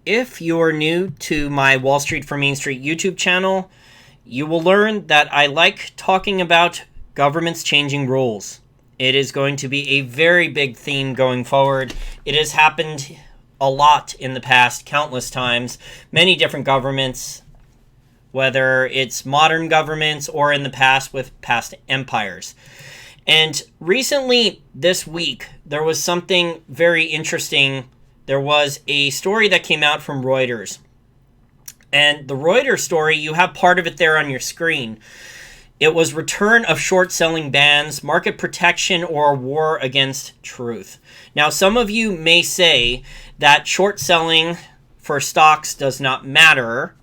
If you're new to my Wall Street for Main Street YouTube channel, you will learn that I like talking about governments changing rules. It is going to be a very big theme going forward. It has happened a lot in the past, countless times, many different governments, whether it's modern governments or in the past with past empires. And recently, this week, there was something very interesting. There was a story that came out from Reuters. And the Reuters story, you have part of it there on your screen. It was return of short selling bans, market protection, or war against truth. Now, some of you may say that short selling for stocks does not matter,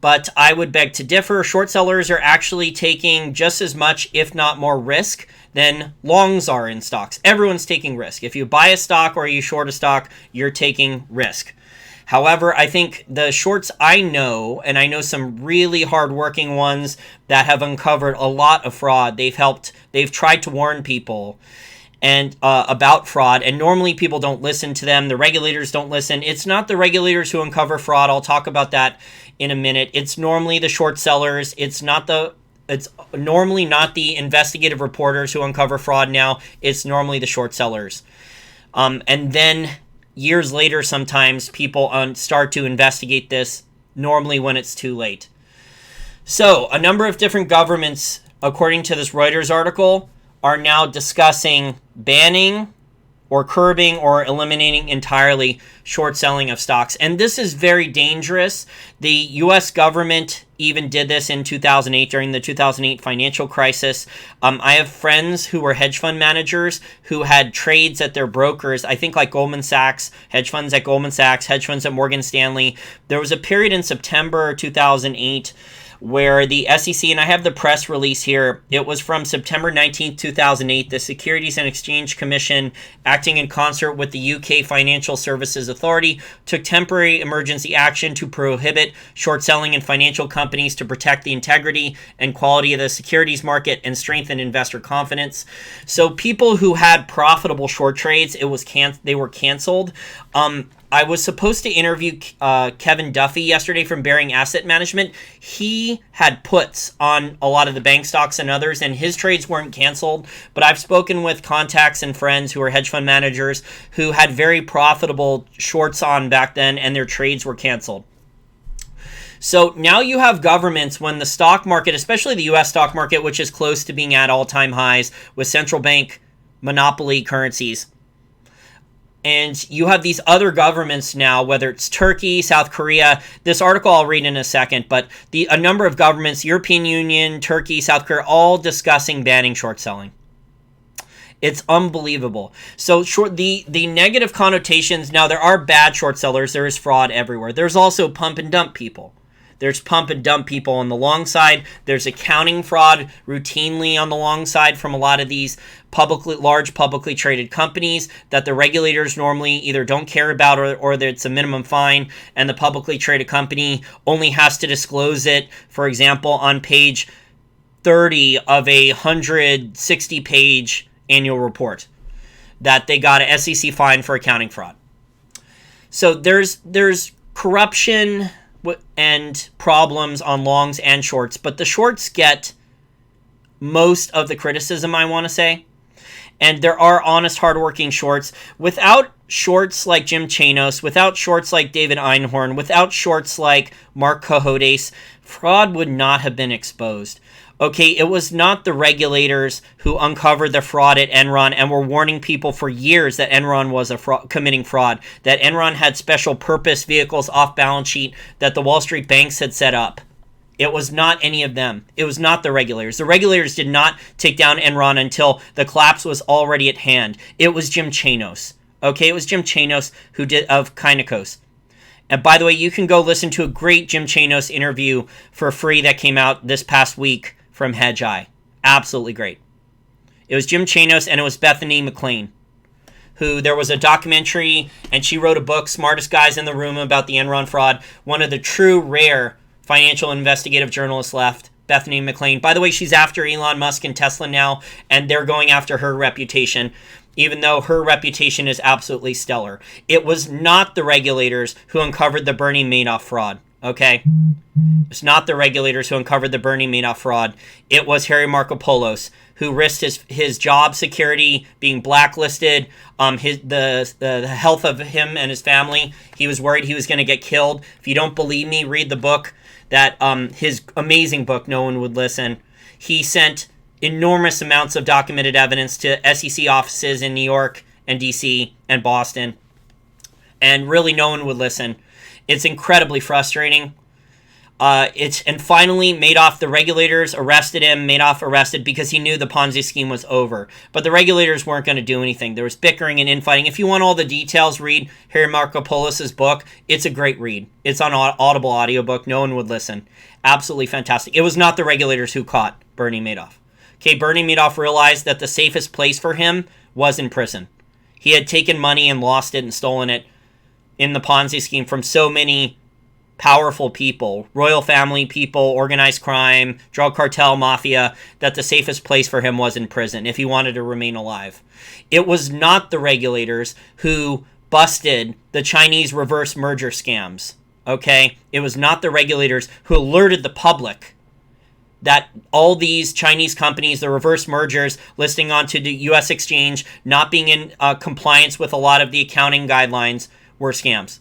but I would beg to differ. Short sellers are actually taking just as much, if not more, risk than longs are in stocks. Everyone's taking risk. If you buy a stock or you short a stock, you're taking risk. However, I think the shorts I know, and I know some really hardworking ones that have uncovered a lot of fraud. They've tried to warn people and about fraud, and normally people don't listen to them. The regulators don't listen. It's not the regulators who uncover fraud. I'll talk about that in a minute. It's normally the short sellers. It's normally not the investigative reporters who uncover fraud now. It's normally the short sellers. And then years later, sometimes people start to investigate this, normally when it's too late. So a number of different governments, according to this Reuters article, are now discussing banning or curbing or eliminating entirely short selling of stocks. And this is very dangerous. The U.S. government even did this in 2008 during the 2008 financial crisis. I have friends who were hedge fund managers who had trades at their brokers, I think like Goldman Sachs, hedge funds at Goldman Sachs, hedge funds at Morgan Stanley. There was a period in September 2008 where the SEC, and I have the press release here, it was from September 19th, 2008, the Securities and Exchange Commission, acting in concert with the UK Financial Services Authority, took temporary emergency action to prohibit short selling in financial companies to protect the integrity and quality of the securities market and strengthen investor confidence. So people who had profitable short trades, they were canceled. I was supposed to interview Kevin Duffy yesterday from Bearing Asset Management. He had puts on a lot of the bank stocks and others, and his trades weren't canceled. But I've spoken with contacts and friends who are hedge fund managers who had very profitable shorts on back then, and their trades were canceled. So now you have governments when the stock market, especially the U.S. stock market, which is close to being at all-time highs with central bank monopoly currencies, and you have these other governments now, whether it's Turkey, South Korea. This article I'll read in a second, but a number of governments, European Union, Turkey, South Korea, all discussing banning short selling. It's unbelievable. So the negative connotations, now there are bad short sellers. There is fraud everywhere. There's also pump and dump people. There's pump and dump people on the long side. There's accounting fraud routinely on the long side from a lot of these large publicly traded companies that the regulators normally either don't care about or that it's a minimum fine, and the publicly traded company only has to disclose it, for example, on page 30 of a 160-page annual report that they got an SEC fine for accounting fraud. So there's corruption and problems on longs and shorts, but the shorts get most of the criticism, I want to say. And there are honest, hardworking shorts. Without shorts like Jim Chanos, without shorts like David Einhorn, without shorts like Mark Cohodes, fraud would not have been exposed. Okay, it was not the regulators who uncovered the fraud at Enron and were warning people for years that Enron was committing fraud, that Enron had special purpose vehicles off balance sheet that the Wall Street banks had set up. It was not any of them. It was not the regulators. The regulators did not take down Enron until the collapse was already at hand. It was Jim Chanos. Okay, it was Jim Chanos of Kynikos. And by the way, you can go listen to a great Jim Chanos interview for free that came out this past week from Hedgeye. Absolutely great. It was Jim Chanos and it was Bethany McLean, who there was a documentary, and she wrote a book, Smartest Guys in the Room, about the Enron fraud. One of the true rare financial investigative journalists left, Bethany McLean. By the way, she's after Elon Musk and Tesla now, and they're going after her reputation. even though her reputation is absolutely stellar. It was not the regulators who uncovered the Bernie Madoff fraud, okay? It's not the regulators who uncovered the Bernie Madoff fraud. It was Harry Markopolos, who risked his job security being blacklisted, the health of him and his family. He was worried he was going to get killed. If you don't believe me, read the book, his amazing book, No One Would Listen. He sent enormous amounts of documented evidence to SEC offices in New York and DC and Boston, and really no one would listen. It's incredibly frustrating. And finally, Madoff, the regulators arrested him. Madoff arrested because he knew the Ponzi scheme was over. But the regulators weren't going to do anything. There was bickering and infighting. If you want all the details, read Harry Markopolos' book. It's a great read. It's on Audible audiobook. No one would listen. Absolutely fantastic. It was not the regulators who caught Bernie Madoff. Okay, Bernie Madoff realized that the safest place for him was in prison. He had taken money and lost it and stolen it in the Ponzi scheme from so many powerful people, royal family people, organized crime, drug cartel, mafia, that the safest place for him was in prison if he wanted to remain alive. It was not the regulators who busted the Chinese reverse merger scams, okay? It was not the regulators who alerted the public that all these Chinese companies, the reverse mergers listing onto the U.S. exchange, not being in compliance with a lot of the accounting guidelines, were scams.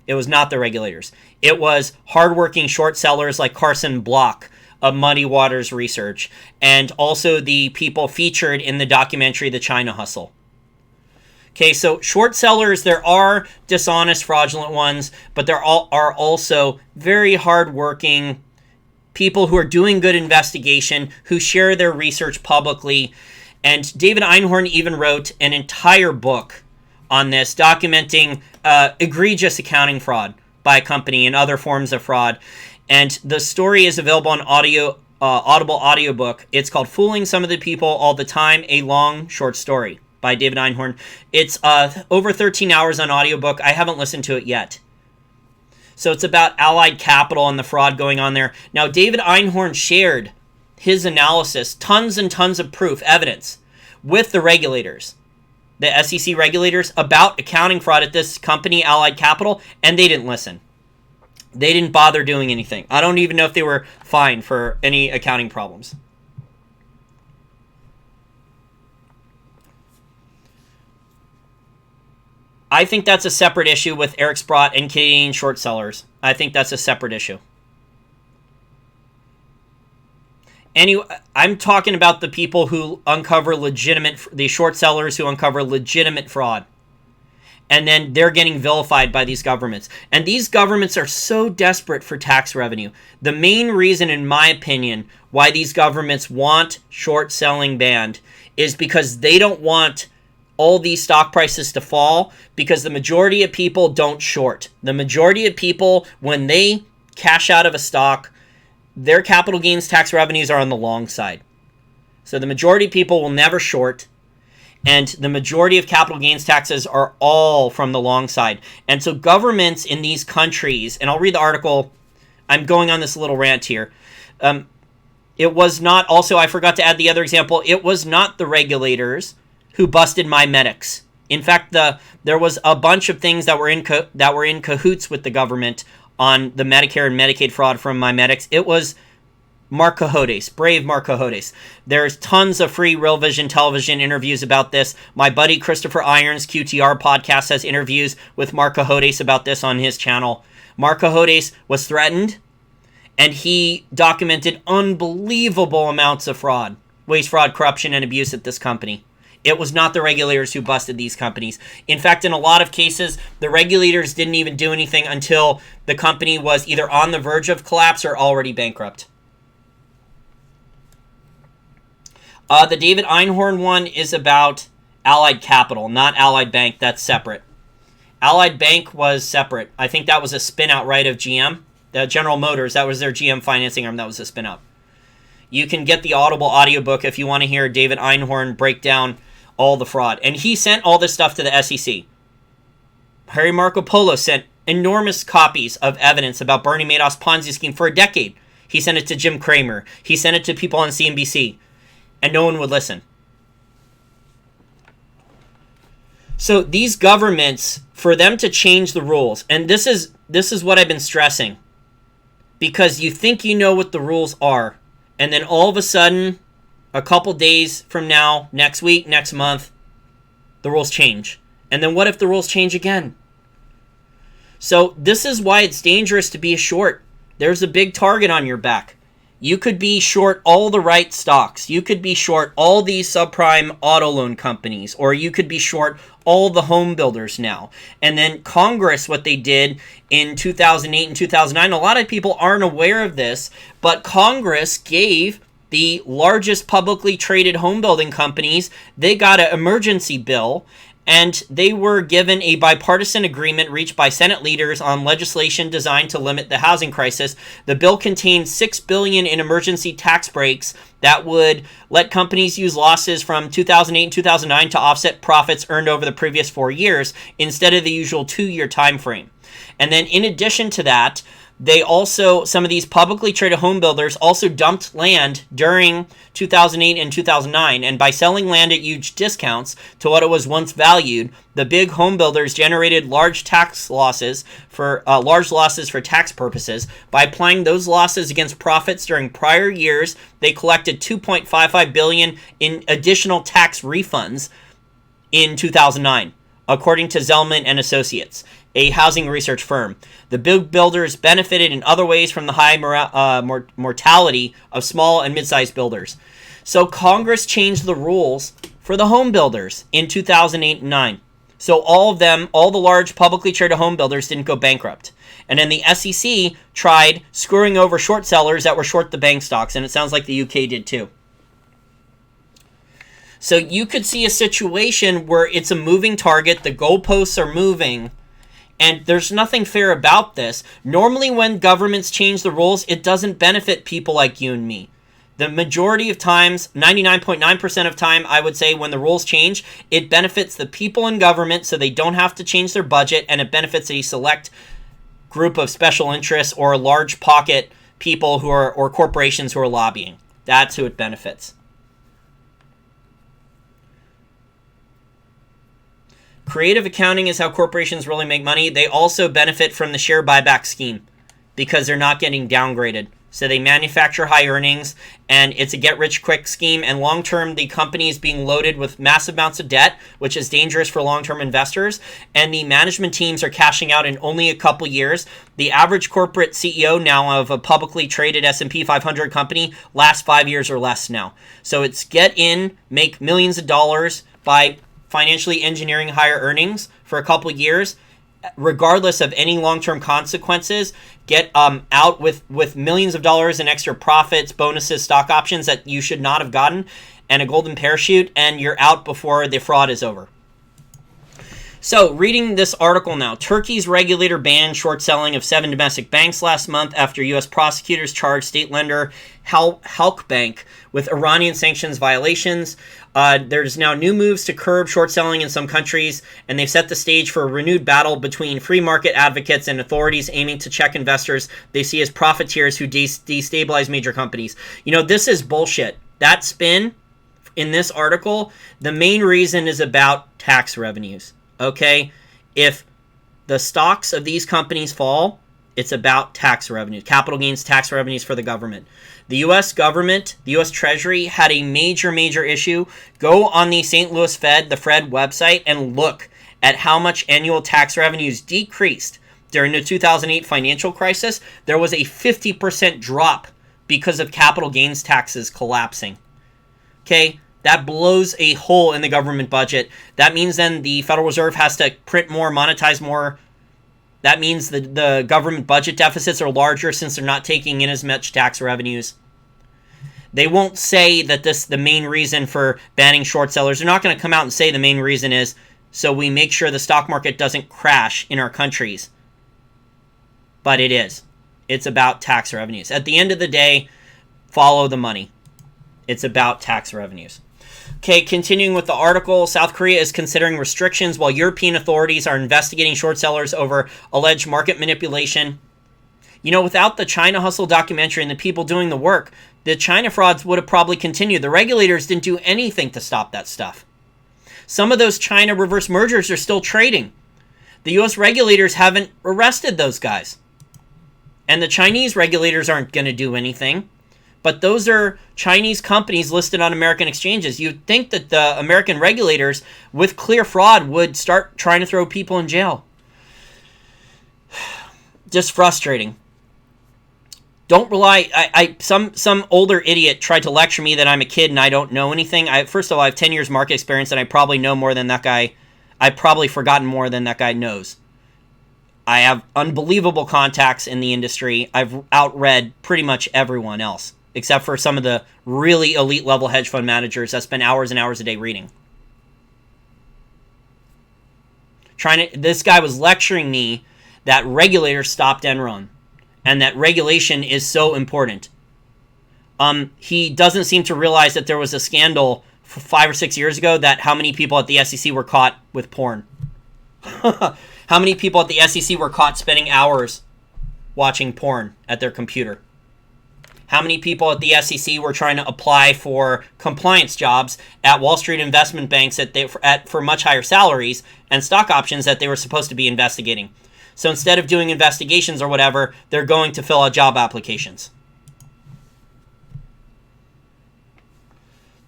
It was not the regulators. It was hardworking short sellers like Carson Block of Muddy Waters Research, and also the people featured in the documentary The China Hustle. Okay, so short sellers, there are dishonest, fraudulent ones, but there are also very hardworking people who are doing good investigation, who share their research publicly. And David Einhorn even wrote an entire book on this, documenting egregious accounting fraud by a company and other forms of fraud. And the story is available on Audible audiobook. It's called Fooling Some of the People All the Time, a long short story by David Einhorn. It's over 13 hours on audiobook. I haven't listened to it yet. So it's about Allied Capital and the fraud going on there. Now, David Einhorn shared his analysis, tons and tons of proof, evidence, with the regulators, the SEC regulators, about accounting fraud at this company, Allied Capital, and they didn't listen. They didn't bother doing anything. I don't even know if they were fined for any accounting problems. I think that's a separate issue with Eric Sprott and Canadian short sellers. I think that's a separate issue. Anyway, I'm talking about the people who uncover the short sellers who uncover legitimate fraud. And then they're getting vilified by these governments. And these governments are so desperate for tax revenue. The main reason, in my opinion, why these governments want short selling banned is because they don't want all these stock prices to fall, because the majority of people don't short. The majority of people, when they cash out of a stock, their capital gains tax revenues are on the long side. So the majority of people will never short, and the majority of capital gains taxes are all from the long side. And so governments in these countries, and I'll read the article, I'm going on this little rant here. It was not, also I forgot to add the other example, it was not the regulators who busted MyMedics. In fact, there was a bunch of things that were in cahoots with the government on the Medicare and Medicaid fraud from MyMedics. It was Mark Cohodes, brave Mark Cohodes. There's tons of free Real Vision television interviews about this. My buddy Christopher Irons, QTR podcast, has interviews with Mark Cohodes about this on his channel. Mark Cohodes was threatened, and he documented unbelievable amounts of fraud, waste, fraud, corruption, and abuse at this company. It was not the regulators who busted these companies. In fact, in a lot of cases, the regulators didn't even do anything until the company was either on the verge of collapse or already bankrupt. The David Einhorn one is about Allied Capital, not Allied Bank. That's separate. Allied Bank was separate. I think that was a spin-out, right, of GM? The General Motors, that was their GM financing arm. That was a spin-out. You can get the Audible audiobook if you want to hear David Einhorn break down all the fraud. And he sent all this stuff to the SEC. Harry Markopolos sent enormous copies of evidence about Bernie Madoff's Ponzi scheme for a decade. He sent it to Jim Cramer. He sent it to people on CNBC. And no one would listen. So these governments, for them to change the rules, and this is what I've been stressing, because you think you know what the rules are, and then all of a sudden, a couple days from now, next week, next month, the rules change. And then what if the rules change again? So this is why it's dangerous to be a short. There's a big target on your back. You could be short all the right stocks. You could be short all these subprime auto loan companies, or you could be short all the home builders now. And then Congress, what they did in 2008 and 2009, a lot of people aren't aware of this, but Congress gave the largest publicly traded home building companies, they got an emergency bill, and they were given a bipartisan agreement reached by Senate leaders on legislation designed to limit the housing crisis. The bill contained $6 billion in emergency tax breaks that would let companies use losses from 2008 and 2009 to offset profits earned over the previous 4 years instead of the usual 2-year time frame. And then in addition to that, they also, some of these publicly traded home builders also dumped land during 2008 and 2009. And by selling land at huge discounts to what it was once valued, the big home builders generated large losses for tax purposes. By applying those losses against profits during prior years, they collected $2.55 billion in additional tax refunds in 2009, according to Zelman and Associates, a housing research firm. The big builders benefited in other ways from the high mortality of small and mid-sized builders. So Congress changed the rules for the home builders in 2008 and 9. So all the large publicly traded home builders didn't go bankrupt. And then the SEC tried screwing over short sellers that were short the bank stocks, and it sounds like the UK did too. So you could see a situation where it's a moving target, the goalposts are moving, and there's nothing fair about this. Normally when governments change the rules, it doesn't benefit people like you and me. The majority of times, 99.9% of time, I would say when the rules change, it benefits the people in government so they don't have to change their budget, and it benefits a select group of special interests or large pocket people or corporations who are lobbying. That's who it benefits. Creative accounting is how corporations really make money. They also benefit from the share buyback scheme because they're not getting downgraded. So they manufacture high earnings, and it's a get-rich-quick scheme. And long-term, the company is being loaded with massive amounts of debt, which is dangerous for long-term investors. And the management teams are cashing out in only a couple years. The average corporate CEO now of a publicly traded S&P 500 company lasts 5 years or less now. So it's get in, make millions of dollars by financially engineering higher earnings for a couple years, regardless of any long-term consequences, get out with millions of dollars in extra profits, bonuses, stock options that you should not have gotten, and a golden parachute, and you're out before the fraud is over. So, reading this article now, Turkey's regulator banned short selling of 7 domestic banks last month after U.S. prosecutors charged state lender Halkbank with Iranian sanctions violations. There's now new moves to curb short selling in some countries, and they've set the stage for a renewed battle between free market advocates and authorities aiming to check investors they see as profiteers who destabilize major companies. You know, this is bullshit. That spin in this article, the main reason is about tax revenues. Okay, if the stocks of these companies fall, it's about tax revenues, capital gains tax revenues for the government. The U.S. government, the U.S. Treasury had a major issue. Go on the St. Louis Fed, the Fed website, and look at how much annual tax revenues decreased during the 2008 financial crisis. There was a 50% drop because of capital gains taxes collapsing. Okay. That blows a hole in the government budget. That means then the Federal Reserve has to print more, monetize more. That means the government budget deficits are larger since they're not taking in as much tax revenues. They won't say that this the main reason for banning short sellers. They're not going to come out and say the main reason is so we make sure the stock market doesn't crash in our countries. But it is. It's about tax revenues. At the end of the day, follow the money. It's about tax revenues. Okay, continuing with the article, South Korea is considering restrictions while European authorities are investigating short sellers over alleged market manipulation. You know, without the China Hustle documentary and the people doing the work, the China frauds would have probably continued. The regulators didn't do anything to stop that stuff. Some of those China reverse mergers are still trading. The US regulators haven't arrested those guys. And the Chinese regulators aren't going to do anything. But those are Chinese companies listed on American exchanges. You'd think that the American regulators, with clear fraud, would start trying to throw people in jail. Just frustrating. Don't rely. Some older idiot tried to lecture me that I'm a kid and I don't know anything. First of all, I have 10 years market experience and I probably know more than that guy. I've probably forgotten more than that guy knows. I have unbelievable contacts in the industry. I've outread pretty much everyone else, except for some of the really elite level hedge fund managers that spend hours and hours a day reading. This guy was lecturing me that regulators stopped Enron and that regulation is so important. He doesn't seem to realize that there was a scandal 5 or 6 years ago that how many people at the SEC were caught with porn. How many people at the SEC were caught spending hours watching porn at their computer? How many people at the SEC were trying to apply for compliance jobs at Wall Street investment banks for much higher salaries and stock options that they were supposed to be investigating? So instead of doing investigations or whatever, they're going to fill out job applications.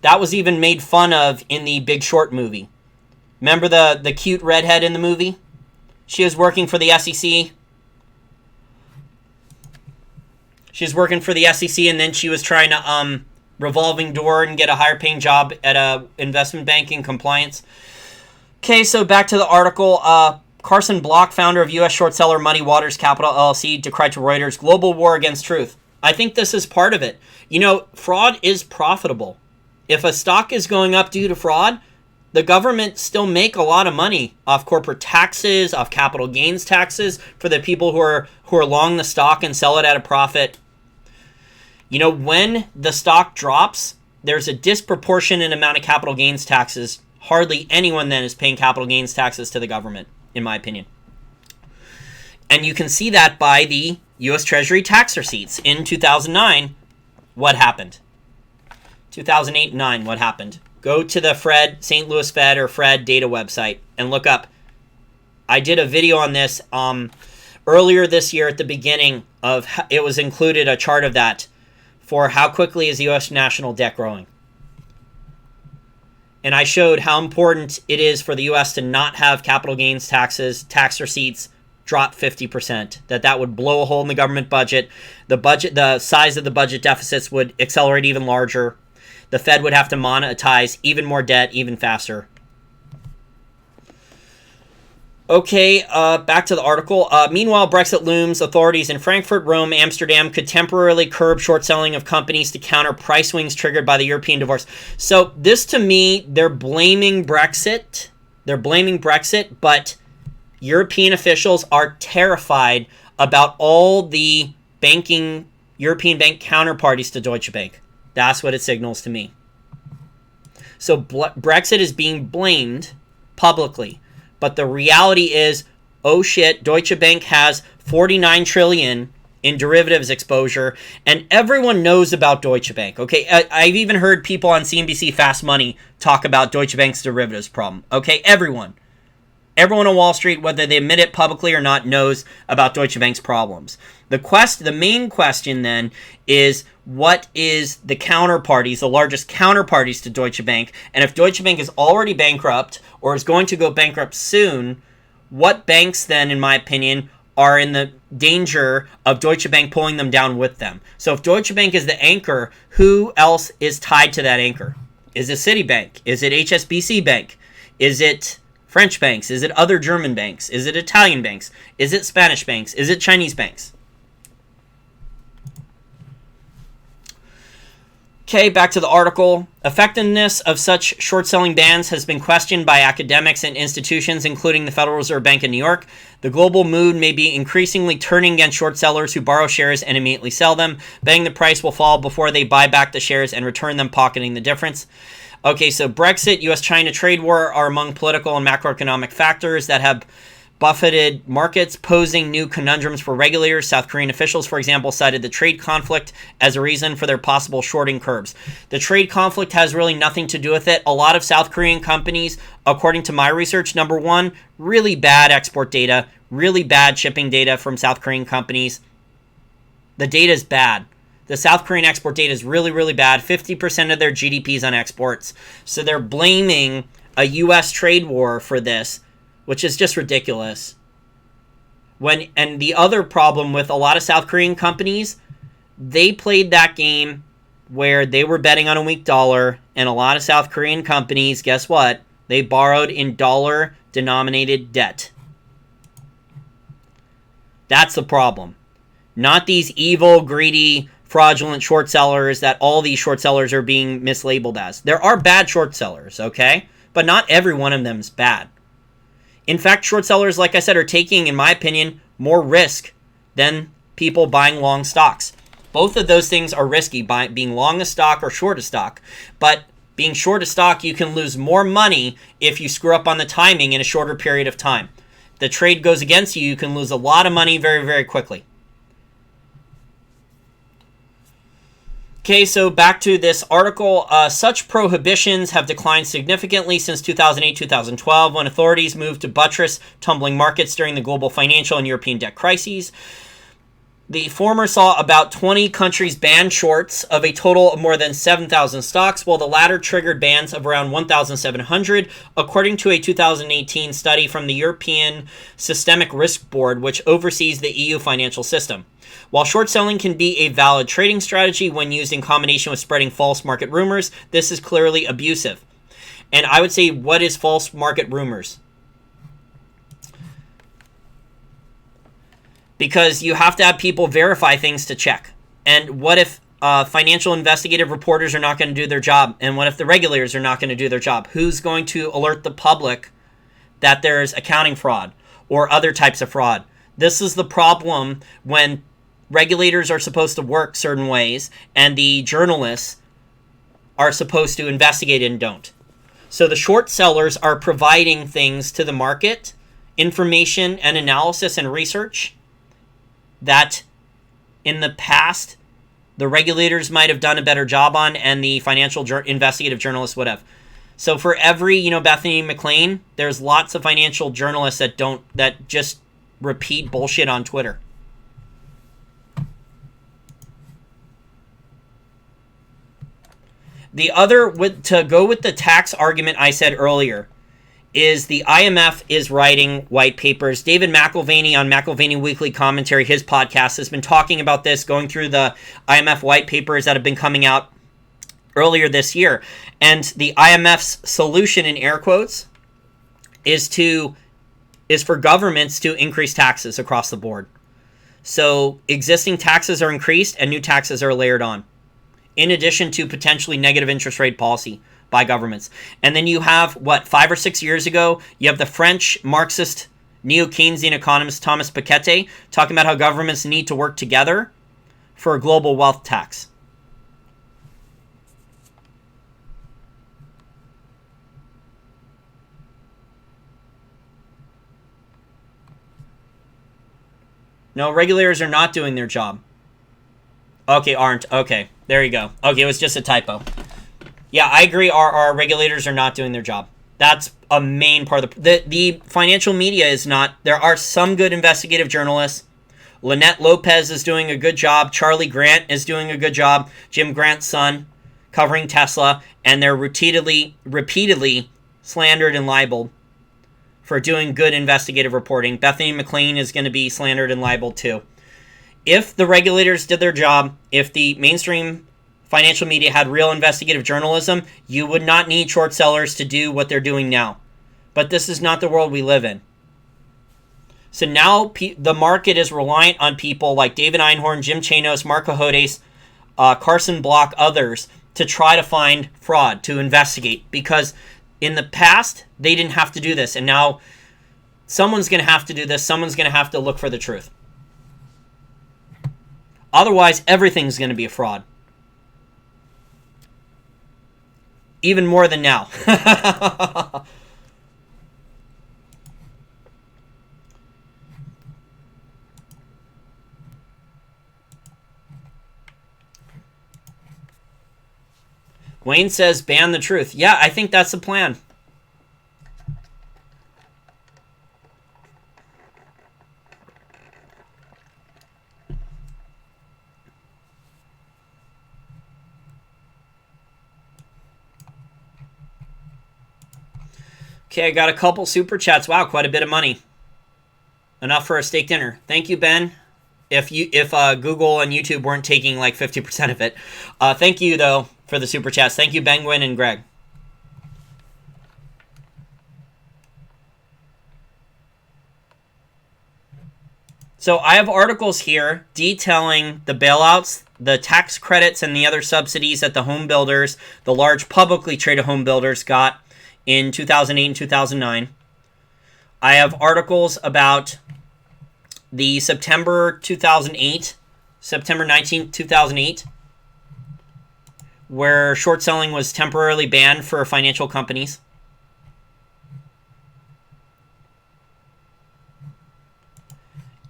That was even made fun of in the Big Short movie. Remember the cute redhead in the movie? She was working for the SEC. She was working for the SEC, and then she was trying to revolving door and get a higher paying job at a investment banking compliance. Okay, so back to the article. Carson Block, founder of U.S. short seller Muddy Waters Capital LLC, decried to Reuters, global war against truth. I think this is part of it. You know, fraud is profitable. If a stock is going up due to fraud, the government still make a lot of money off corporate taxes, off capital gains taxes for the people who are long the stock and sell it at a profit. You know, when the stock drops, there's a disproportionate amount of capital gains taxes. Hardly anyone then is paying capital gains taxes to the government, in my opinion. And you can see that by the U.S. Treasury tax receipts. In 2009, what happened? 2008-9, what happened? Go to the St. Louis Fed or Fred data website and look up. I did a video on this earlier this year at the beginning of, it was included a chart of that for how quickly is the U.S. national debt growing. And I showed how important it is for the U.S. to not have capital gains taxes, tax receipts drop 50%, that would blow a hole in the government budget. The size of the budget deficits would accelerate even larger. The Fed would have to monetize even more debt even faster. Okay, back to the article. Meanwhile, Brexit looms. Authorities in Frankfurt, Rome, Amsterdam could temporarily curb short selling of companies to counter price swings triggered by the European divorce. So this, to me, they're blaming Brexit. But European officials are terrified about all the European bank counterparties to Deutsche Bank. That's what it signals to me. So Brexit is being blamed publicly. But the reality is, oh shit, Deutsche Bank has 49 trillion in derivatives exposure, and everyone knows about Deutsche Bank. Okay, I've even heard people on CNBC Fast Money talk about Deutsche Bank's derivatives problem. Okay, everyone on Wall Street, whether they admit it publicly or not, knows about Deutsche Bank's problems. The main question then is, what is the counterparties, the largest counterparties to Deutsche Bank? And if Deutsche Bank is already bankrupt or is going to go bankrupt soon, what banks then, in my opinion, are in the danger of Deutsche Bank pulling them down with them? So if Deutsche Bank is the anchor, who else is tied to that anchor? Is it Citibank? Is it HSBC Bank? Is it French banks? Is it other German banks? Is it Italian banks? Is it Spanish banks? Is it Chinese banks? Okay, back to the article. Effectiveness of such short-selling bans has been questioned by academics and institutions, including the Federal Reserve Bank of New York. The global mood may be increasingly turning against short sellers who borrow shares and immediately sell them, betting the price will fall before they buy back the shares and return them, pocketing the difference. Okay, so Brexit, U.S.-China trade war are among political and macroeconomic factors that have buffeted markets, posing new conundrums for regulators. South Korean officials, for example, cited the trade conflict as a reason for their possible shorting curbs. The trade conflict has really nothing to do with it. A lot of South Korean companies, according to my research, number one, really bad export data, really bad shipping data from South Korean companies. The data is bad. The South Korean export data is really, really bad. 50% of their GDP is on exports. So they're blaming a U.S. trade war for this, which is just ridiculous. And the other problem with a lot of South Korean companies, they played that game where they were betting on a weak dollar, and a lot of South Korean companies, guess what? They borrowed in dollar-denominated debt. That's the problem. Not these evil, greedy, fraudulent short sellers that all these short sellers are being mislabeled as. There are bad short sellers, okay? But not every one of them is bad. In fact, short sellers, like I said, are taking, in my opinion, more risk than people buying long stocks. Both of those things are risky, by being long a stock or short a stock. But being short a stock, you can lose more money if you screw up on the timing in a shorter period of time. If the trade goes against you, you can lose a lot of money very, very quickly. Okay, so back to this article. Such prohibitions have declined significantly since 2008-2012, when authorities moved to buttress tumbling markets during the global financial and European debt crises. The former saw about 20 countries ban shorts of a total of more than 7,000 stocks, while the latter triggered bans of around 1,700, according to a 2018 study from the European Systemic Risk Board, which oversees the EU financial system. While short selling can be a valid trading strategy when used in combination with spreading false market rumors, this is clearly abusive. And I would say, what is false market rumors? Because you have to have people verify things to check. And what if financial investigative reporters are not going to do their job? And what if the regulators are not going to do their job? Who's going to alert the public that there's accounting fraud or other types of fraud? This is the problem when regulators are supposed to work certain ways and the journalists are supposed to investigate and don't. So the short sellers are providing things to the market, information and analysis and research that in the past the regulators might have done a better job on and the financial investigative journalists would have. So for every, Bethany McLean, there's lots of financial journalists that just repeat bullshit on Twitter. The other, to go with the tax argument I said earlier, is the IMF is writing white papers. David McIlvaney on McIlvaney Weekly Commentary, his podcast, has been talking about this, going through the IMF white papers that have been coming out earlier this year. And the IMF's solution, in air quotes, is for governments to increase taxes across the board. So existing taxes are increased and new taxes are layered on, in addition to potentially negative interest rate policy by governments. And then you have, 5 or 6 years ago, you have the French Marxist neo-Keynesian economist Thomas Piketty talking about how governments need to work together for a global wealth tax. No, regulators are not doing their job. Okay, aren't. Okay, there you go. Okay, it was just a typo. Yeah, I agree. Our regulators are not doing their job. That's a main part of the financial media is not. There are some good investigative journalists. Lynette Lopez is doing a good job. Charlie Grant is doing a good job. Jim Grant's son, covering Tesla, and they're repeatedly slandered and libeled for doing good investigative reporting. Bethany McLean is going to be slandered and libeled too. If the regulators did their job, if the mainstream financial media had real investigative journalism, you would not need short sellers to do what they're doing now. But this is not the world we live in. So now the market is reliant on people like David Einhorn, Jim Chanos, Mark Cahodes, Carson Block, others, to try to find fraud, to investigate. Because in the past, they didn't have to do this. And now someone's going to have to do this. Someone's going to have to look for the truth. Otherwise, everything's going to be a fraud. Even more than now. Wayne says ban the truth. Yeah, I think that's the plan. Okay, I got a couple super chats. Wow, quite a bit of money. Enough for a steak dinner. Thank you, Ben. If Google and YouTube weren't taking like 50% of it. Thank you, though, for the super chats. Thank you, Benguin and Greg. So I have articles here detailing the bailouts, the tax credits, and the other subsidies that the home builders, the large publicly traded home builders, got in 2008 and 2009. I have articles about the September 2008, September 19th, 2008, where short selling was temporarily banned for financial companies.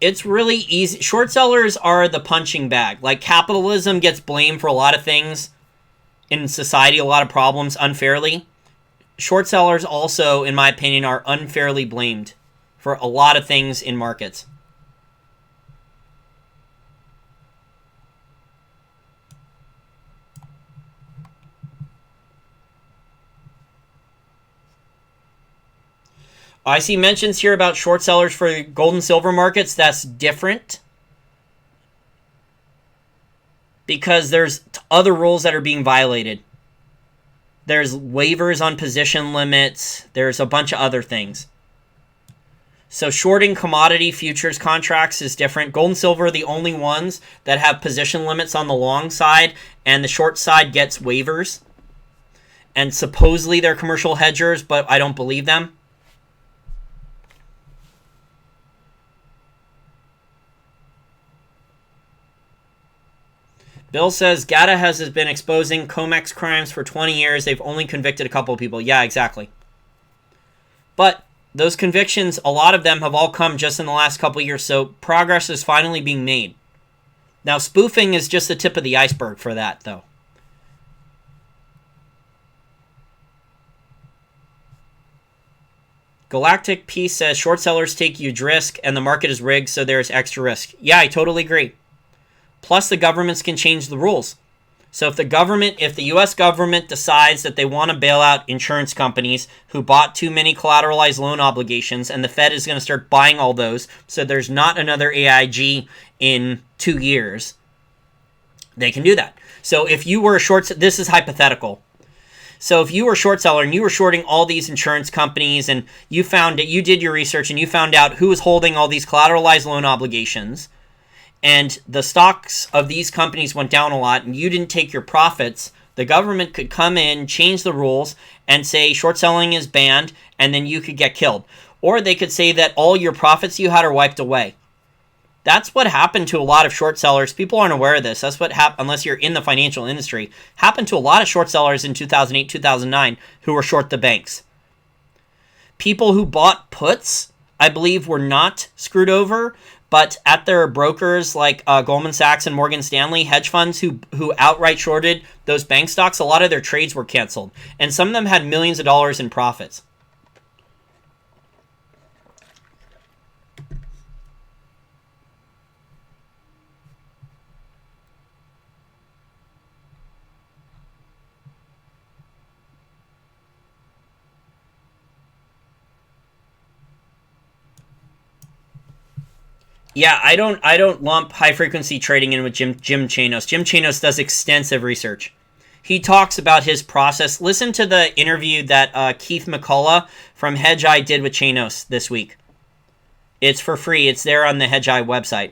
It's really easy. Short sellers are the punching bag. Like, capitalism gets blamed for a lot of things in society, a lot of problems unfairly. Short sellers also, in my opinion, are unfairly blamed for a lot of things in markets. I see mentions here about short sellers for gold and silver markets. That's different because there's other rules that are being violated. There's waivers on position limits. There's a bunch of other things. So shorting commodity futures contracts is different. Gold and silver are the only ones that have position limits on the long side, and the short side gets waivers. And supposedly they're commercial hedgers, but I don't believe them. Bill says GATA has been exposing COMEX crimes for 20 years. They've only convicted a couple of people. Yeah, exactly. But those convictions, a lot of them have all come just in the last couple of years, so progress is finally being made. Now, spoofing is just the tip of the iceberg for that, though. Galactic Peace says short sellers take huge risk and the market is rigged, so there's extra risk. Yeah, I totally agree. Plus, the governments can change the rules. So if the U.S. government decides that they want to bail out insurance companies who bought too many collateralized loan obligations, and the Fed is going to start buying all those, so there's not another AIG in 2 years, they can do that. So if you were a short, this is hypothetical. So if you were a short seller and you were shorting all these insurance companies and you did your research and you found out who was holding all these collateralized loan obligations, and the stocks of these companies went down a lot and you didn't take your profits, the government could come in, change the rules, and say short selling is banned, and then you could get killed. Or they could say that all your profits you had are wiped away. That's what happened to a lot of short sellers. People aren't aware of this. That's what happened, unless you're in the financial industry. Happened to a lot of short sellers in 2008, 2009 who were short the banks. People who bought puts, I believe, were not screwed over, but at their brokers like Goldman Sachs and Morgan Stanley, hedge funds who outright shorted those bank stocks, a lot of their trades were canceled. And some of them had millions of dollars in profits. Yeah, I don't lump high frequency trading in with Jim Chanos. Jim Chanos does extensive research. He talks about his process. Listen to the interview that Keith McCullough from Hedgeye did with Chanos this week. It's for free. It's there on the Hedgeye website.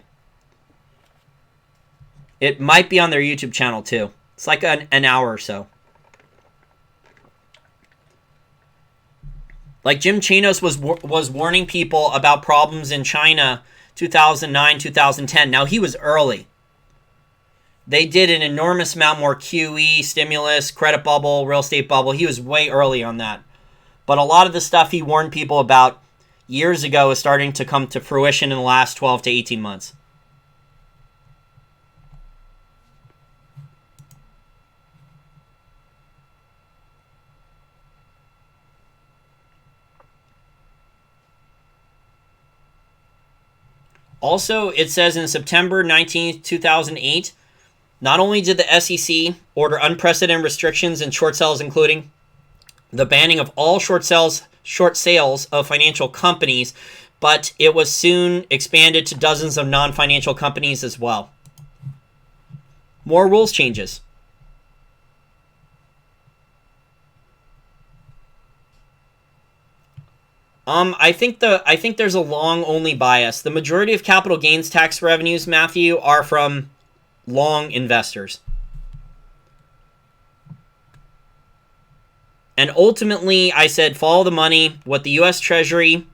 It might be on their YouTube channel too. It's like an hour or so. Like Jim Chanos was warning people about problems in China 2009, 2010. Now, he was early. They did an enormous amount more QE, stimulus, credit bubble, real estate bubble. He was way early on that. But a lot of the stuff he warned people about years ago is starting to come to fruition in the last 12 to 18 months. Also, it says in September 19th, 2008, not only did the SEC order unprecedented restrictions and short sales, including the banning of all short sales of financial companies, but it was soon expanded to dozens of non-financial companies as well. More rules changes. I think there's a long only bias. The majority of capital gains tax revenues, Matthew, are from long investors. And ultimately, I said follow the money. What the US Treasury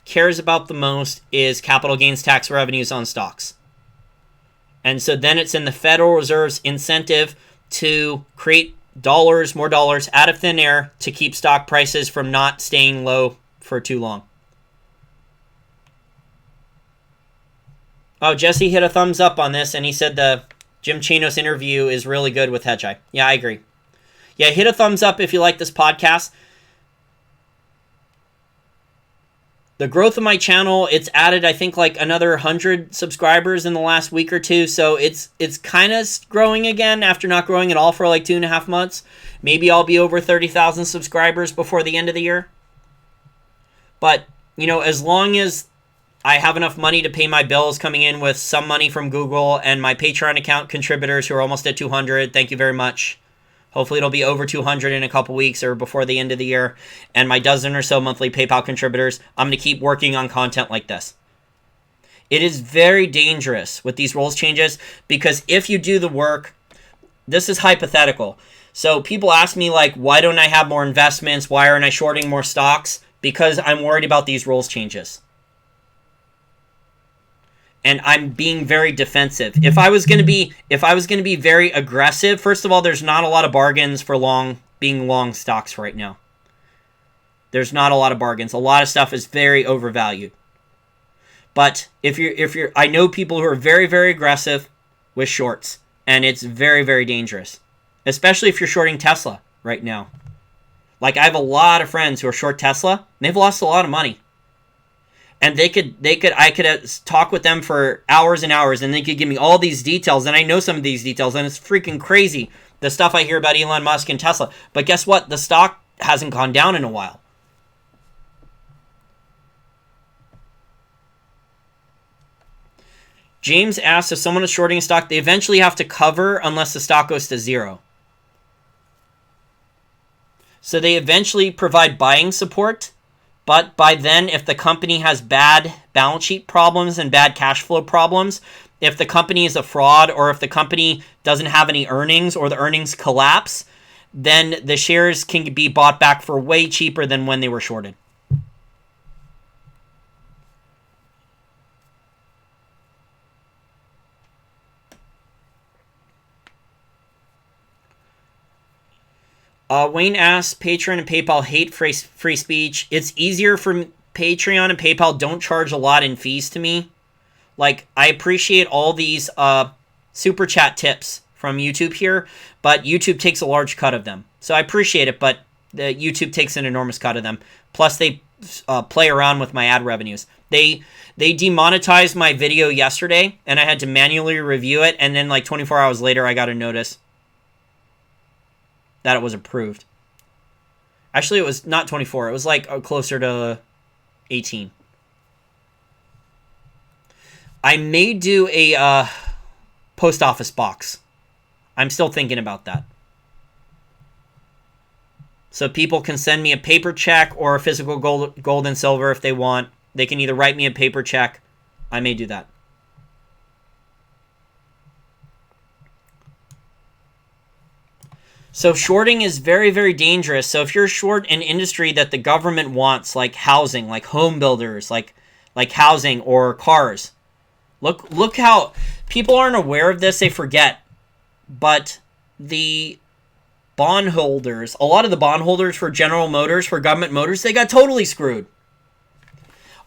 cares about the most is capital gains tax revenues on stocks. And so then it's in the Federal Reserve's incentive to create more dollars out of thin air to keep stock prices from not staying low for too long. Oh, Jesse hit a thumbs up on this, and he said the Jim Chanos interview is really good with Hedgeye. Yeah, I agree. Yeah, hit a thumbs up if you like this podcast. The growth of my channel, it's added, I think, like another 100 subscribers in the last week or two. So it's kind of growing again after not growing at all for like 2.5 months. Maybe I'll be over 30,000 subscribers before the end of the year. But, as long as I have enough money to pay my bills coming in with some money from Google and my Patreon account contributors who are almost at 200, thank you very much. Hopefully it'll be over 200 in a couple weeks or before the end of the year. And my dozen or so monthly PayPal contributors, I'm going to keep working on content like this. It is very dangerous with these rules changes because if you do the work, this is hypothetical. So people ask me like, why don't I have more investments? Why aren't I shorting more stocks? Because I'm worried about these rules changes. And I'm being very defensive. If I was going to be very aggressive, first of all, there's not a lot of bargains for being long stocks right now. There's not a lot of bargains. A lot of stuff is very overvalued. But if you're I know people who are very, very aggressive with shorts, and it's very, very dangerous. Especially if you're shorting Tesla right now. Like I have a lot of friends who are short Tesla, and they've lost a lot of money. And I could talk with them for hours and hours, and they could give me all these details, and I know some of these details, and it's freaking crazy, the stuff I hear about Elon Musk and Tesla. But guess what? The stock hasn't gone down in a while. James asks, if someone is shorting a stock, they eventually have to cover unless the stock goes to zero. So they eventually provide buying support. But by then, if the company has bad balance sheet problems and bad cash flow problems, if the company is a fraud or if the company doesn't have any earnings or the earnings collapse, then the shares can be bought back for way cheaper than when they were shorted. Wayne asks, Patreon and PayPal hate free speech. It's easier for Patreon and PayPal don't charge a lot in fees to me. Like, I appreciate all these super chat tips from YouTube here, but YouTube takes a large cut of them. So I appreciate it, but YouTube takes an enormous cut of them. Plus, they play around with my ad revenues. They demonetized my video yesterday, and I had to manually review it, and then like 24 hours later, I got a notice that it was approved. Actually, it was not 24. It was like closer to 18. I may do a post office box. I'm still thinking about that. So people can send me a paper check or a physical gold and silver if they want. They can either write me a paper check. I may do that. So shorting is very, very dangerous. So if you're short an industry that the government wants, like housing, like home builders, like housing or cars, look how people aren't aware of this. They forget. But the bondholders, a lot of the bondholders for General Motors, for government motors, they got totally screwed.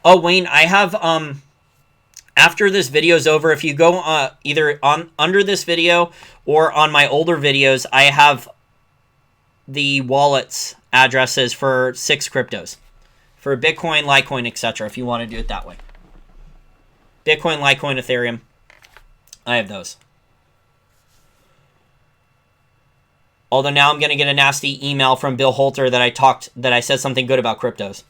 Oh, Wayne, I have after this video is over, if you go either under this video or on my older videos, I have the wallets addresses for 6 cryptos, for Bitcoin, Litecoin, etc. If you want to do it that way. Bitcoin, Litecoin, Ethereum. I have those. Although now I'm going to get a nasty email from Bill Holter that I said something good about cryptos.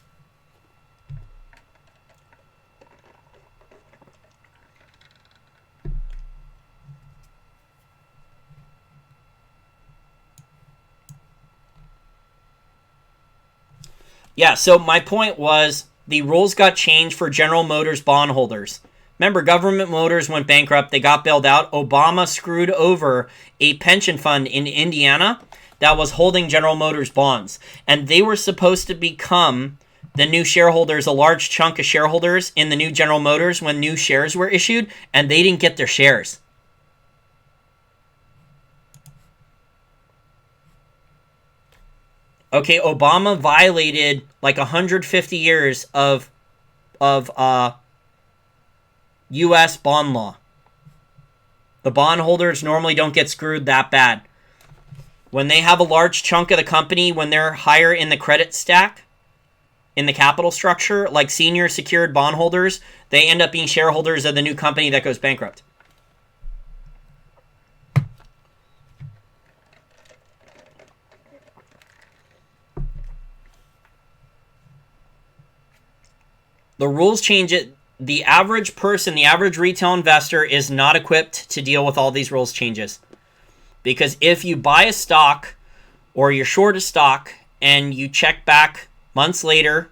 Yeah, so my point was the rules got changed for General Motors bondholders. Remember, Government Motors went bankrupt. They got bailed out. Obama screwed over a pension fund in Indiana that was holding General Motors bonds. And they were supposed to become the new shareholders, a large chunk of shareholders in the new General Motors when new shares were issued, and they didn't get their shares. Okay, Obama violated like 150 years of U.S. bond law. The bondholders normally don't get screwed that bad. When they have a large chunk of the company, when they're higher in the credit stack, in the capital structure, like senior secured bondholders, they end up being shareholders of the new company that goes bankrupt. The rules change it. The average person, the average retail investor is not equipped to deal with all these rules changes. Because if you buy a stock or you're short a stock and you check back months later,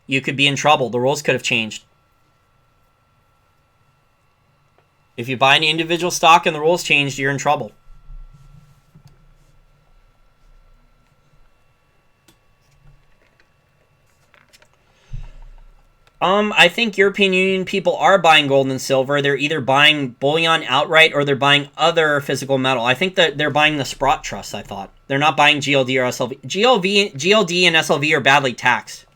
you could be in trouble. The rules could have changed. If you buy an individual stock and the rules changed, you're in trouble. I think European Union people are buying gold and silver. They're either buying bullion outright or they're buying other physical metal. I think that they're buying the Sprott Trust, I thought. They're not buying GLD or SLV. GLD and SLV are badly taxed.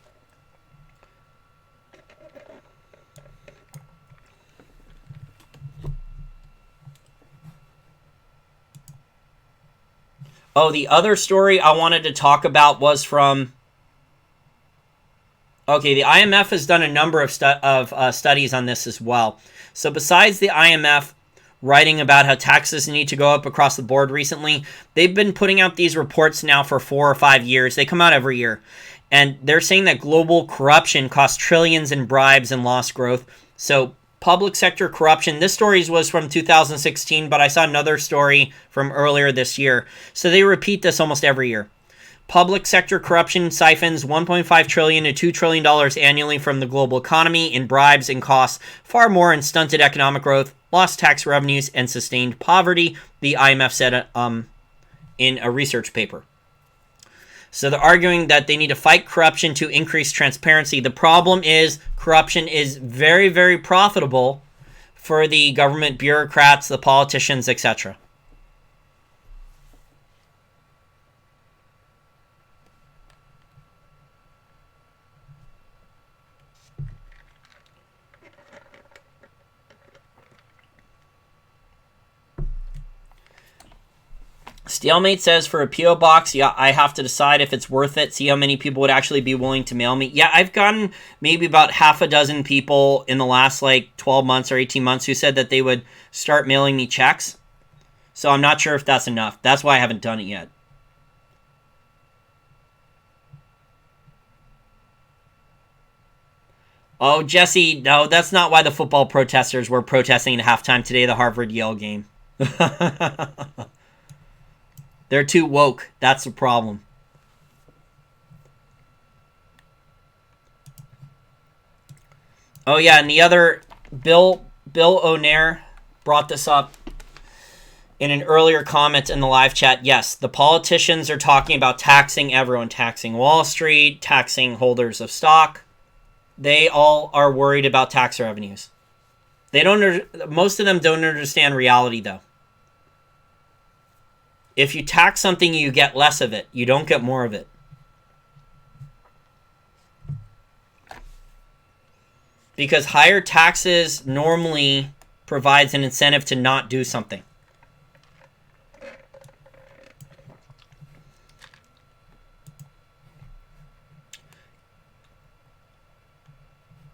Oh, the other story I wanted to talk about was from... Okay, the IMF has done a number of studies on this as well. So besides the IMF writing about how taxes need to go up across the board recently, they've been putting out these reports now for 4 or 5 years. They come out every year. And they're saying that global corruption costs trillions in bribes and lost growth. So public sector corruption, this story was from 2016, but I saw another story from earlier this year. So they repeat this almost every year. Public sector corruption siphons $1.5 trillion to $2 trillion annually from the global economy in bribes and costs, far more in stunted economic growth, lost tax revenues, and sustained poverty, the IMF said in a research paper. So they're arguing that they need to fight corruption to increase transparency. The problem is corruption is very, very profitable for the government bureaucrats, the politicians, etc. Stalemate says for a P.O. box, yeah, I have to decide if it's worth it, see how many people would actually be willing to mail me. Yeah, I've gotten maybe about half a dozen people in the last like 12 months or 18 months who said that they would start mailing me checks. So I'm not sure if that's enough. That's why I haven't done it yet. Oh, Jesse, no, that's not why the football protesters were protesting at halftime today, the Harvard-Yale game. They're too woke. That's the problem. Oh, yeah, and the other, Bill O'Neill brought this up in an earlier comment in the live chat. Yes, the politicians are talking about taxing everyone, taxing Wall Street, taxing holders of stock. They all are worried about tax revenues. Most of them don't understand reality, though. If you tax something, you get less of it. You don't get more of it. Because higher taxes normally provides an incentive to not do something.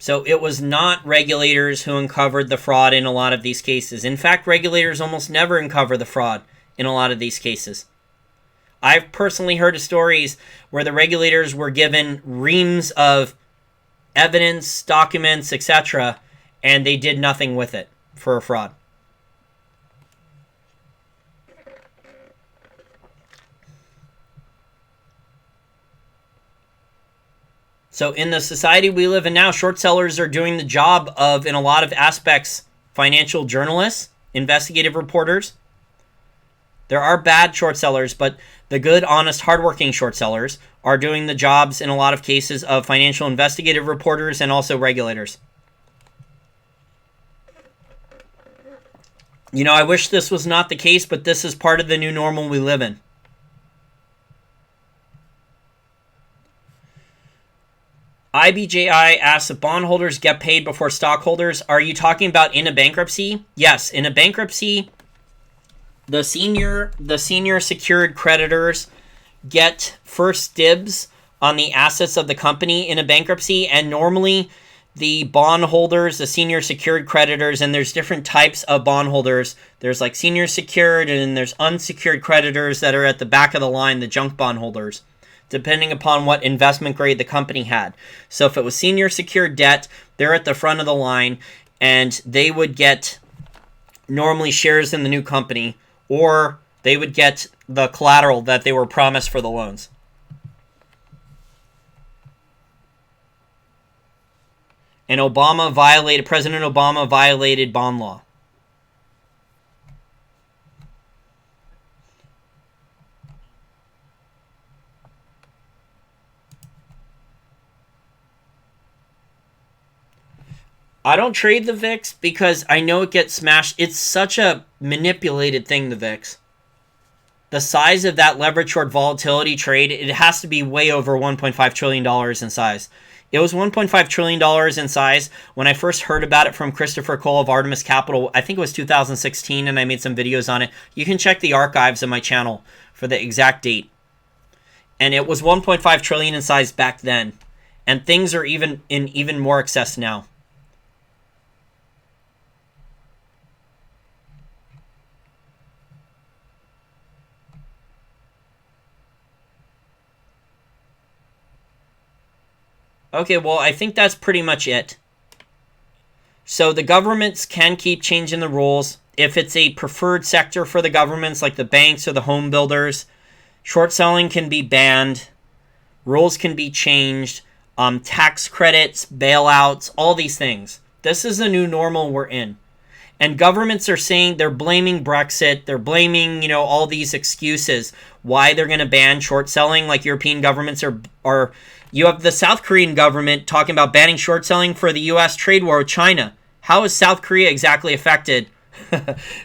So it was not regulators who uncovered the fraud in a lot of these cases. In fact, regulators almost never uncover the fraud in a lot of these cases. I've personally heard of stories where the regulators were given reams of evidence, documents, etc., and they did nothing with it for a fraud. So in the society we live in now, short sellers are doing the job of, in a lot of aspects, financial journalists, investigative reporters. There are bad short sellers, but the good, honest, hardworking short sellers are doing the jobs in a lot of cases of financial investigative reporters and also regulators. You know, I wish this was not the case, but this is part of the new normal we live in. IBJI asks if bondholders get paid before stockholders. Are you talking about in a bankruptcy? Yes, in a bankruptcy, the senior secured creditors get first dibs on the assets of the company in a bankruptcy, and normally the bondholders, the senior secured creditors, and there's different types of bondholders. There's like senior secured, and then there's unsecured creditors that are at the back of the line, the junk bondholders, depending upon what investment grade the company had. So if it was senior secured debt, they're at the front of the line, and they would get normally shares in the new company, or they would get the collateral that they were promised for the loans. And President Obama violated bond law. I don't trade the VIX because I know it gets smashed. It's such a manipulated thing, the VIX. The size of that leverage short volatility trade, it has to be way over $1.5 trillion in size. It was $1.5 trillion in size when I first heard about it from Christopher Cole of Artemis Capital. I think it was 2016, and I made some videos on it. You can check the archives of my channel for the exact date. And it was 1.5 trillion in size back then. And things are even more excess now. Okay, well, I think that's pretty much it. So the governments can keep changing the rules. If it's a preferred sector for the governments, like the banks or the home builders, short selling can be banned. Rules can be changed. Tax credits, bailouts, all these things. This is the new normal we're in. And governments are saying they're blaming Brexit. They're blaming, all these excuses why they're going to ban short selling. Like European governments are. You have the South Korean government talking about banning short selling for the U.S. trade war with China. How is South Korea exactly affected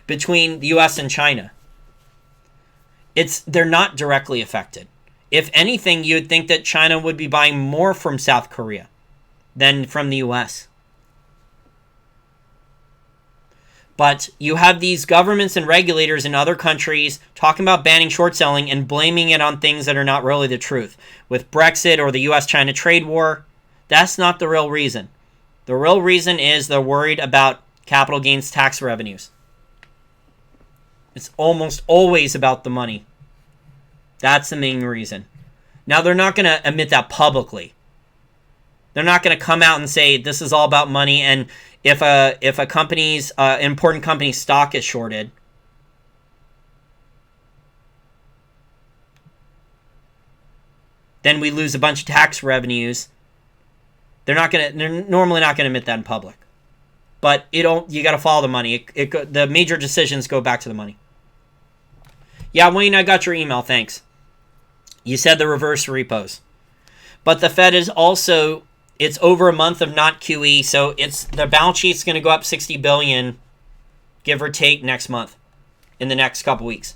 between the U.S. and China? They're not directly affected. If anything, you'd think that China would be buying more from South Korea than from the U.S. But you have these governments and regulators in other countries talking about banning short selling and blaming it on things that are not really the truth. With Brexit or the U.S.-China trade war, that's not the real reason. The real reason is they're worried about capital gains tax revenues. It's almost always about the money. That's the main reason. Now, they're not going to admit that publicly. They're not going to come out and say this is all about money, and if a company's important company's stock is shorted, then we lose a bunch of tax revenues. They're normally not gonna admit that in public, but you got to follow the money. The major decisions go back to the money. Yeah, Wayne, I got your email. Thanks. You said the reverse repos, but the Fed is also. It's over a month of not QE, so the balance sheet's going to go up $60 billion, give or take, next month, in the next couple weeks.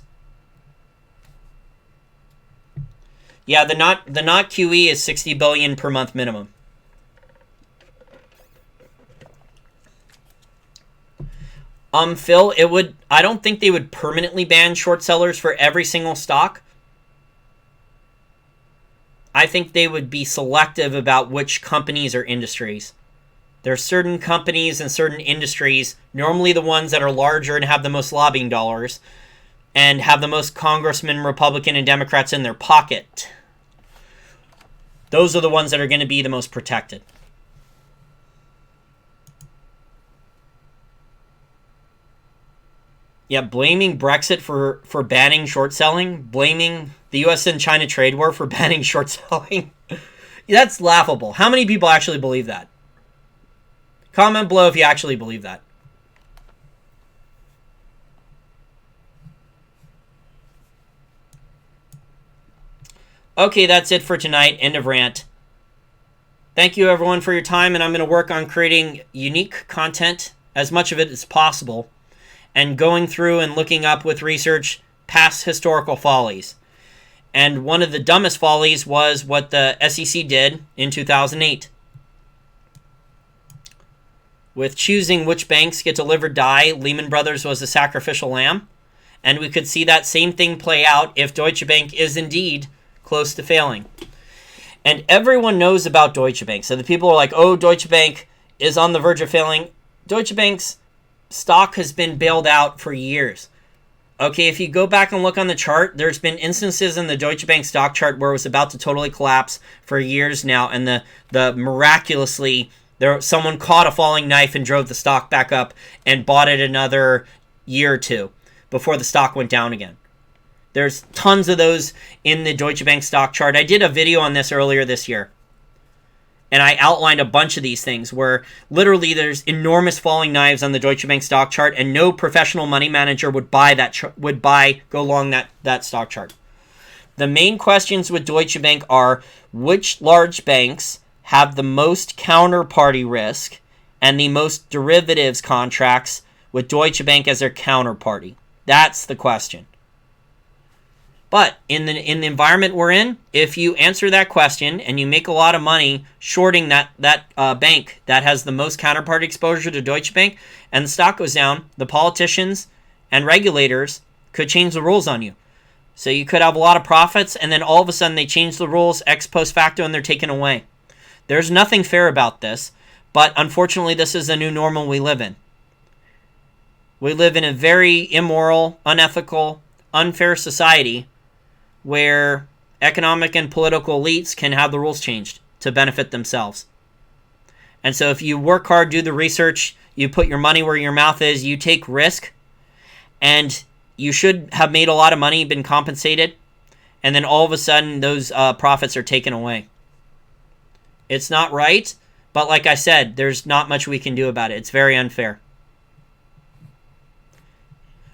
Yeah, the not QE is $60 billion per month minimum. Phil, I don't think they would permanently ban short sellers for every single stock. I think they would be selective about which companies or industries. There are certain companies and certain industries, normally the ones that are larger and have the most lobbying dollars and have the most congressmen, Republican, and Democrats in their pocket. Those are the ones that are going to be the most protected. Yeah, blaming Brexit for banning short selling, blaming the US and China trade war for banning short selling. That's laughable. How many people actually believe that? Comment below if you actually believe that. Okay, that's it for tonight. End of rant. Thank you everyone for your time, and I'm going to work on creating unique content, as much of it as possible, and going through and looking up with research past historical follies. And one of the dumbest follies was what the SEC did in 2008. With choosing which banks get to live or die, Lehman Brothers was a sacrificial lamb. And we could see that same thing play out if Deutsche Bank is indeed close to failing. And everyone knows about Deutsche Bank. So the people are like, oh, Deutsche Bank is on the verge of failing. Deutsche Bank's stock has been bailed out for years. Okay, if you go back and look on the chart, there's been instances in the Deutsche Bank stock chart where it was about to totally collapse for years now, and the miraculously someone caught a falling knife and drove the stock back up and bought it another year or two before the stock went down again. There's tons of those in the Deutsche Bank stock chart. I did a video on this earlier this year, and I outlined a bunch of these things where literally there's enormous falling knives on the Deutsche Bank stock chart, and no professional money manager would go along that stock chart. The main questions with Deutsche Bank are which large banks have the most counterparty risk and the most derivatives contracts with Deutsche Bank as their counterparty. That's the question. But in the environment we're in, if you answer that question and you make a lot of money shorting that bank that has the most counterparty exposure to Deutsche Bank, and the stock goes down, the politicians and regulators could change the rules on you. So you could have a lot of profits, and then all of a sudden they change the rules ex post facto and they're taken away. There's nothing fair about this, but unfortunately this is the new normal we live in. We live in a very immoral, unethical, unfair society where economic and political elites can have the rules changed to benefit themselves. And so if you work hard, do the research, you put your money where your mouth is, you take risk, and you should have made a lot of money, been compensated, and then all of a sudden those profits are taken away. It's not right, but like I said, there's not much we can do about it. It's very unfair.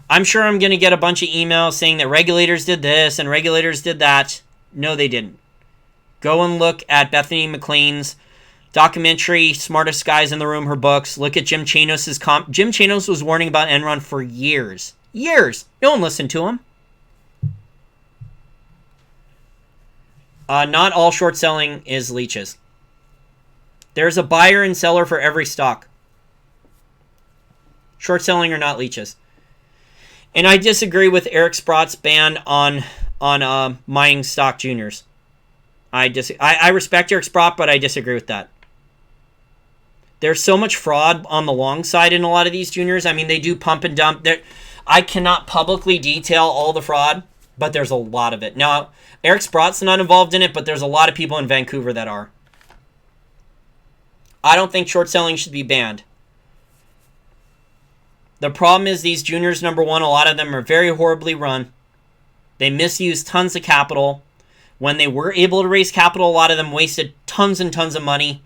I'm sure I'm going to get a bunch of emails saying that regulators did this and regulators did that. No, they didn't. Go and look at Bethany McLean's documentary, Smartest Guys in the Room, her books. Look at Jim Chanos's Jim Chanos was warning about Enron for years. Years. No one listened to him. Not all short selling is leeches. There's a buyer and seller for every stock. Short selling are not leeches. And I disagree with Eric Sprott's ban on mining stock juniors. I respect Eric Sprott, but I disagree with that. There's so much fraud on the long side in a lot of these juniors. I mean, they do pump and dump. I cannot publicly detail all the fraud, but there's a lot of it. Now, Eric Sprott's not involved in it, but there's a lot of people in Vancouver that are. I don't think short selling should be banned. The problem is these juniors, number one, a lot of them are very horribly run. They misuse tons of capital. When they were able to raise capital, a lot of them wasted tons and tons of money.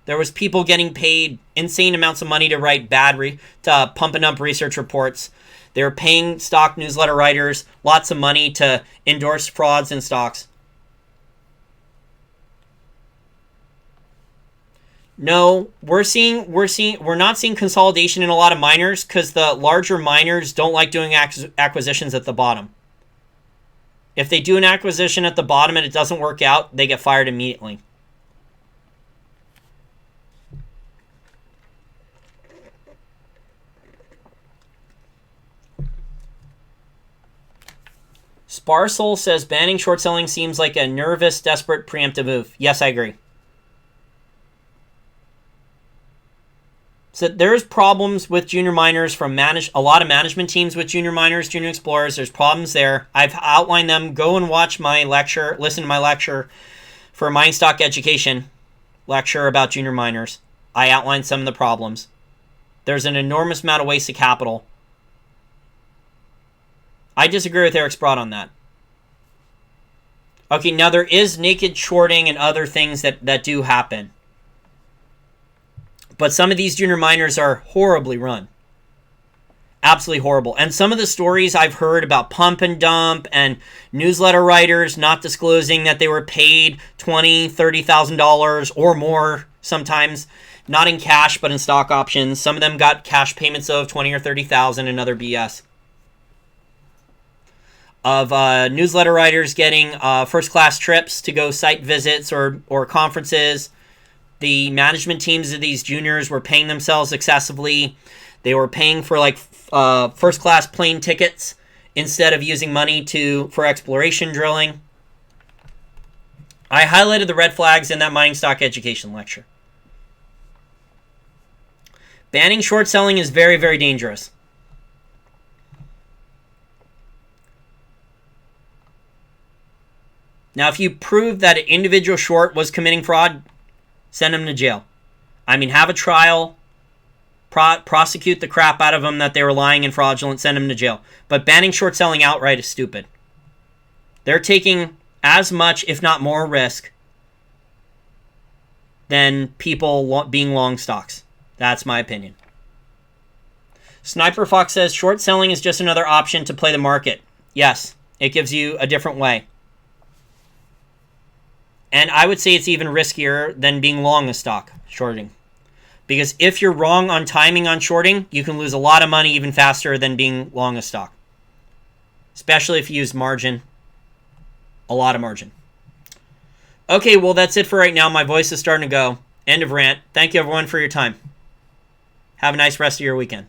There was people getting paid insane amounts of money to write to pump and dump research reports. They were paying stock newsletter writers lots of money to endorse frauds in stocks. No, we're not seeing consolidation in a lot of miners because the larger miners don't like doing acquisitions at the bottom. If they do an acquisition at the bottom and it doesn't work out, they get fired immediately. Sparsoul says banning short selling seems like a nervous, desperate, preemptive move. Yes, I agree. So there's problems with junior miners from a lot of management teams with junior miners, junior explorers. There's problems there. I've outlined them. Go and watch my lecture, listen to my lecture for mining stock education lecture about junior miners. I outlined some of the problems. There's an enormous amount of waste of capital. I disagree with Eric Sprott on that. Okay, now there is naked shorting and other things that do happen. But some of these junior miners are horribly run. Absolutely horrible. And some of the stories I've heard about pump and dump and newsletter writers not disclosing that they were paid $20,000, $30,000 or more sometimes, not in cash but in stock options. Some of them got cash payments of $20,000 or $30,000 and other BS. Of newsletter writers getting first-class trips to go site visits or conferences. The management teams of these juniors were paying themselves excessively. They were paying for like first-class plane tickets instead of using money for exploration drilling. I highlighted the red flags in that mining stock education lecture. Banning short selling is very, very dangerous. Now, if you prove that an individual short was committing fraud, send them to jail. I mean, have a trial, prosecute the crap out of them that they were lying and fraudulent, send them to jail. But banning short selling outright is stupid. They're taking as much, if not more, risk than people being long stocks. That's my opinion. Sniper Fox says, short selling is just another option to play the market. Yes, it gives you a different way. And I would say it's even riskier than being long a stock, shorting. Because if you're wrong on timing on shorting, you can lose a lot of money even faster than being long a stock. Especially if you use margin. A lot of margin. Okay, well, that's it for right now. My voice is starting to go. End of rant. Thank you, everyone, for your time. Have a nice rest of your weekend.